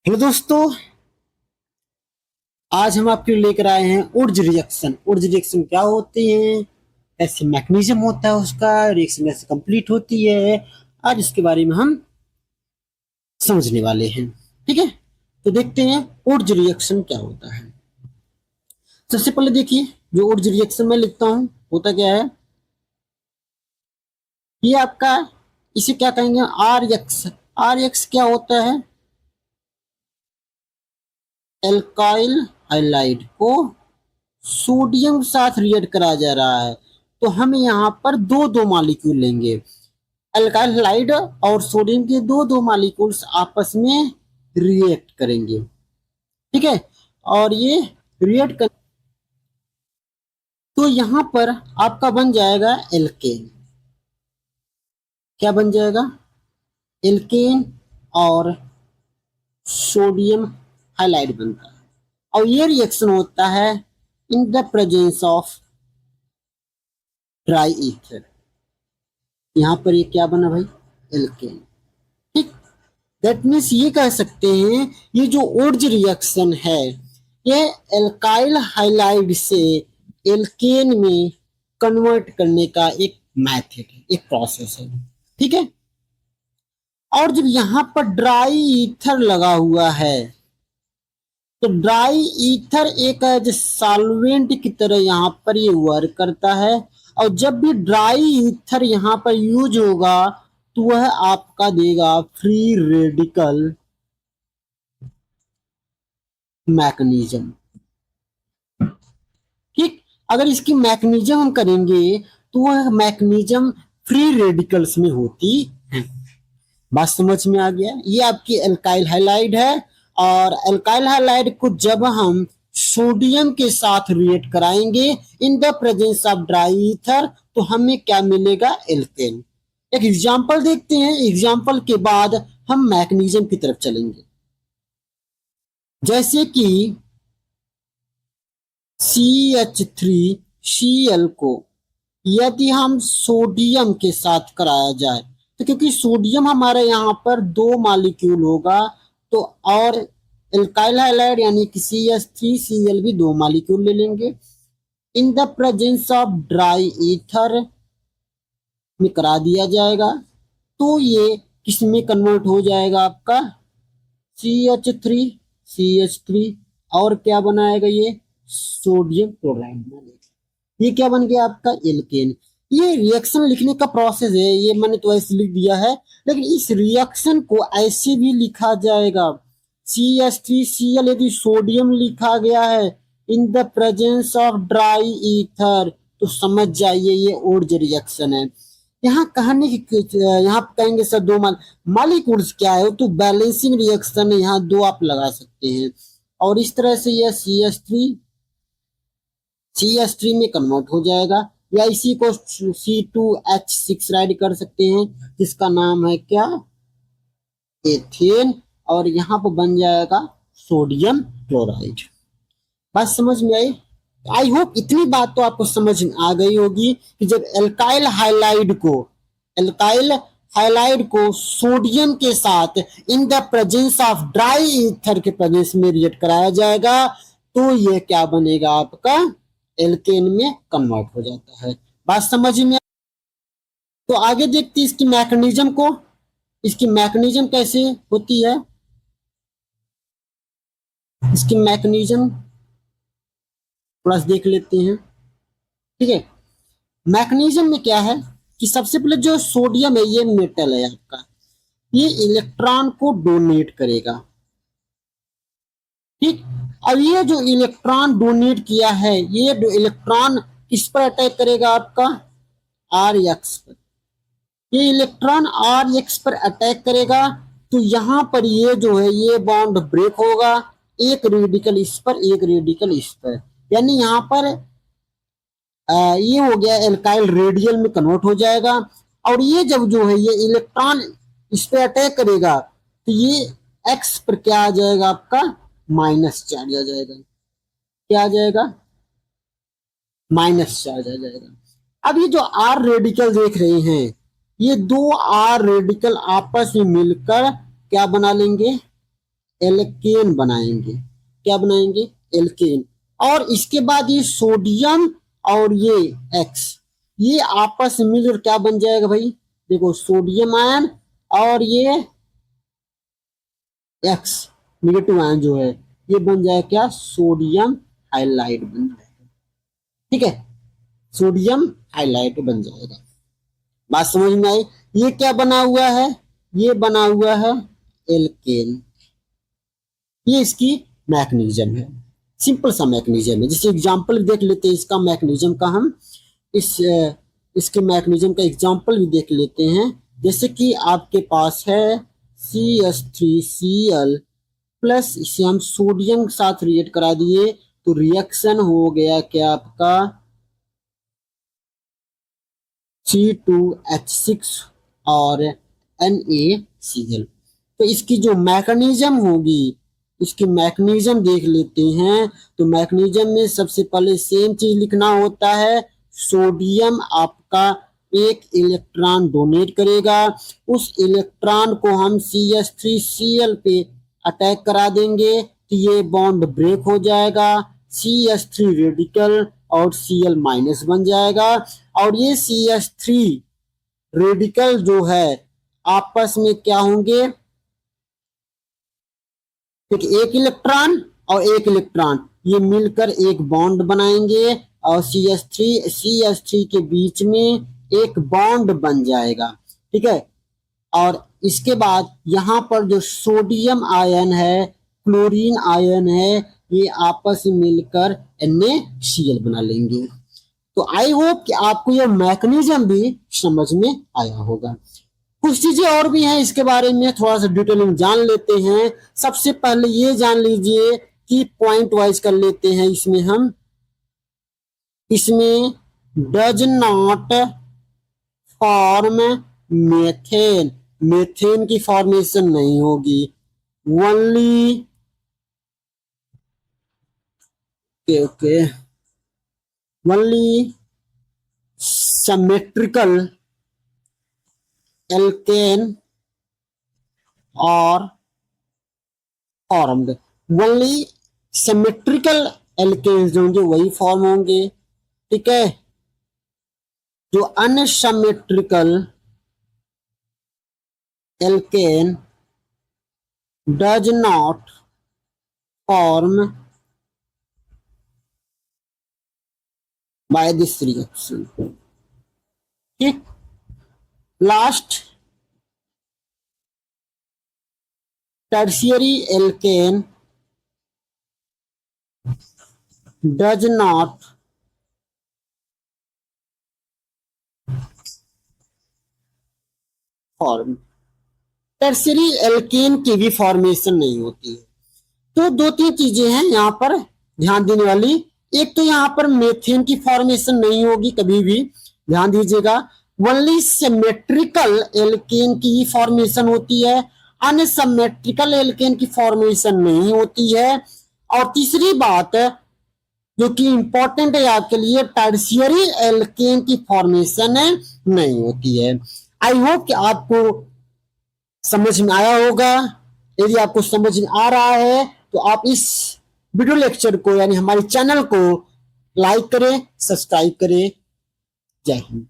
Hello दोस्तों। आज हम आपके लिए लेकर आए हैं उर्ज रिएक्शन। उर्ज रिएक्शन क्या होते हैं, ऐसे मैकेनिज्म होता है उसका, रिएक्शन कैसे कंप्लीट होती है, आज इसके बारे में हम समझने वाले हैं। ठीक है, तो देखते हैं उर्ज रिएक्शन क्या होता है। सबसे पहले देखिए, जो उर्ज रिएक्शन में लिखता हूं होता क्या है, ये आपका, इसे क्या कहेंगे, आर एक्स। आर एक्स क्या होता है, एल्काइल हाइलाइड को सोडियम के साथ रिएक्ट करा जा रहा है, तो हम यहाँ पर दो दो मॉलिक्यूल लेंगे। अल्काइल हाइलाइड और सोडियम के दो दो मॉलिक्यूल्स आपस में रिएक्ट करेंगे। ठीक है, और ये रिएक्ट कर, तो यहाँ पर आपका बन जाएगा एल्केन। क्या बन जाएगा, एल्केन और सोडियम हाइलाइड बनता है। और ये रिएक्शन होता है in the presence of dry ether. यहाँ पर ये क्या बना भाई, एल्केन। ठीक, दैट मीन्स ये कह सकते हैं ये जो ओर्ज रिएक्शन है, ये एल्काइल हाइलाइड से एल्केन में कन्वर्ट करने का एक मेथड है, एक प्रोसेस है। ठीक है, और जब यहाँ पर ड्राई ईथर लगा हुआ है, तो ड्राई ईथर एक एज सॉल्वेंट की तरह यहाँ पर ये वर्क करता है। और जब भी ड्राई ईथर यहाँ पर यूज होगा, तो वह आपका देगा फ्री रेडिकल मैकेनिज्म। ठीक, अगर इसकी मैकेनिज्म हम करेंगे, तो वह मैकेनिज्म फ्री रेडिकल्स में होती है। बात समझ में आ गया, ये आपकी एल्काइल हाइलाइड है, और एल्काइल हाइलाइड को जब हम सोडियम के साथ रिएक्ट कराएंगे in the presence of dry ether, तो हमें क्या मिलेगा, एल्केन। एक एग्जांपल देखते हैं, एग्जांपल के बाद हम मैकेनिज्म की तरफ चलेंगे। जैसे कि CH3Cl को यदि हम सोडियम के साथ कराया जाए, तो क्योंकि सोडियम हमारे यहाँ पर दो मॉलिक्यूल होगा, तो और एल्काइल हाइलाइड यानी कि CH3Cl भी दो मॉलिक्यूल ले लेंगे। In the presence of dry ether में करा दिया जाएगा, तो ये किस में कन्वर्ट हो जाएगा, आपका CH3 और क्या बनाएगा, ये सोडियम क्लोराइड बनेगा। ये क्या बन गया आपका, एल्केन। ये रिएक्शन लिखने का प्रोसेस है, ये मैंने तो ऐसे लिख दिया है, लेकिन इस रिएक्शन को ऐसे भी लिखा जाएगा। CH3Cl यदि सोडियम लिखा गया है in the presence of dry ether, तो समझ जाइए ये ओर्ज रिएक्शन है। यहाँ कहने की, यहाँ कहेंगे सर दो मॉलिक्यूल्स क्या है, तो बैलेंसिंग रिएक्शन है, यहाँ दो आप लगा सकते हैं। और इस तरह से यह CH3 में कन्वर्ट हो जाएगा, या इसी को C2H6 राइट कर सकते हैं, जिसका नाम है क्या, एथेन। और यहाँ पर बन जाएगा सोडियम क्लोराइड। बात समझ में आई? आई होप इतनी बात तो आपको समझ में आ गई होगी कि जब एल्काइल हाइलाइड को सोडियम के साथ in the presence of dry ether के प्रेजेंस में रिएक्ट कराया जाएगा, तो ये क्या बनेगा, आपका एल्केन में कन्वर्ट हो जाता है। बात समझ में? तो आगे देखते हैं इसकी मैकेनिज्म को। इसकी मैकेनिज्म कैसे होती है, इसकी मैकेनिज्म थोड़ा देख लेते हैं। ठीक है, मैकेनिज्म में क्या है कि सबसे पहले जो सोडियम है, ये मेटल है आपका, ये इलेक्ट्रॉन को डोनेट करेगा। ठीक, अब ये जो इलेक्ट्रॉन डोनेट किया है, ये इलेक्ट्रॉन किस पर अटैक करेगा, आपका आर एक्स पर। ये इलेक्ट्रॉन आर एक्स पर अटैक करेगा, तो यहां पर ये जो है ये बॉन्ड ब्रेक होगा, एक रेडिकल इस पर, एक रेडिकल इस पर, यानी यहाँ पर ये हो गया एल्काइल रेडियल में कन्वर्ट हो जाएगा। और ये जब जो है ये इलेक्ट्रॉन इस पे अटैक करेगा, तो ये एक्स पर क्या आ जाएगा, आपका माइनस चार्ज आ जाएगा। क्या आ जाएगा, माइनस चार्ज आ जाएगा। अब ये जो आर रेडिकल देख रहे हैं, ये दो आर रेडिकल आपस में मिलकर क्या बना लेंगे, एल्केन बनाएंगे। क्या बनाएंगे? एल्केन। और इसके बाद ये सोडियम और ये एक्स, ये आपस में मिलकर क्या बन जाएगा भाई? देखो सोडियम आयन और ये एक्स निगेटिव आयन जो है, ये बन जाएगा क्या? सोडियम हाइलाइड बन जाएगा। ठीक है, सोडियम हाइलाइट बन जाएगा। बात समझ में आई? ये क्या बना हुआ है? ये बना हुआ है एल्केन। ये इसकी मैकेनिज्म है, सिंपल सा मैकेनिज्म है। जैसे एग्जांपल देख लेते हैं इसका मैकेनिज्म का, हम इस इसके मैकेनिज्म का एग्जांपल भी देख लेते हैं। जैसे कि आपके पास है CH3Cl प्लस, इसे हम सोडियम के साथ रिएक्ट करा दिए तो रिएक्शन हो गया क्या आपका? C2H6 और NaCl। तो इसकी जो मैकेनिज्म होगी, इसकी मैकेनिज्म देख लेते हैं। तो मैकेनिज्म में सबसे पहले सेम चीज लिखना होता है। सोडियम आपका एक इलेक्ट्रॉन डोनेट करेगा, उस इलेक्ट्रॉन को हम CH3Cl पे अटैक करा देंगे तो ये बॉन्ड ब्रेक हो जाएगा, CH3 रेडिकल और Cl माइनस बन जाएगा। और ये CH3 रेडिकल जो है आपस में क्या होंगे? एक इलेक्ट्रॉन और एक इलेक्ट्रॉन ये मिलकर एक बॉन्ड बनाएंगे और CH3 के बीच में एक बॉन्ड बन जाएगा। ठीक है, और इसके बाद यहाँ पर जो सोडियम आयन है, क्लोरीन आयन है, ये आपस में मिलकर NaCl बना लेंगे। तो आई होप कि आपको यह मैकेनिज्म भी समझ में आया होगा। कुछ चीजें और भी हैं, इसके बारे में थोड़ा सा डिटेलिंग जान लेते हैं। सबसे पहले ये जान लीजिए कि पॉइंट वाइज कर लेते हैं। इसमें does not form methane, methane की फॉर्मेशन नहीं होगी। Only okay only symmetrical alkane और फॉर्म्ड। ओनली सिमेट्रिकल एल्केन जो होंगे वही फॉर्म होंगे। ठीक है, जो unsymmetrical alkane does not form by this reaction. ठीक, last tertiary alkane does not form, tertiary alkane की भी फॉर्मेशन नहीं होती है। तो दो तीन चीजें हैं यहाँ पर ध्यान देने वाली। एक तो यहाँ पर मेथेन की फॉर्मेशन नहीं होगी कभी भी, ध्यान दीजिएगा। ओनली सिमेट्रिकल एल्केन की फॉर्मेशन होती है, अनसिमेट्रिकल एल्केन की फॉर्मेशन नहीं होती है। और तीसरी बात जो कि इंपॉर्टेंट है आपके लिए, टर्शियरी एल्केन की फॉर्मेशन नहीं होती है। आई होप कि आपको समझ में आया होगा। यदि आपको समझ में आ रहा है तो आप इस वीडियो लेक्चर को यानी हमारे चैनल को लाइक करें, सब्सक्राइब करें। जय हिंद।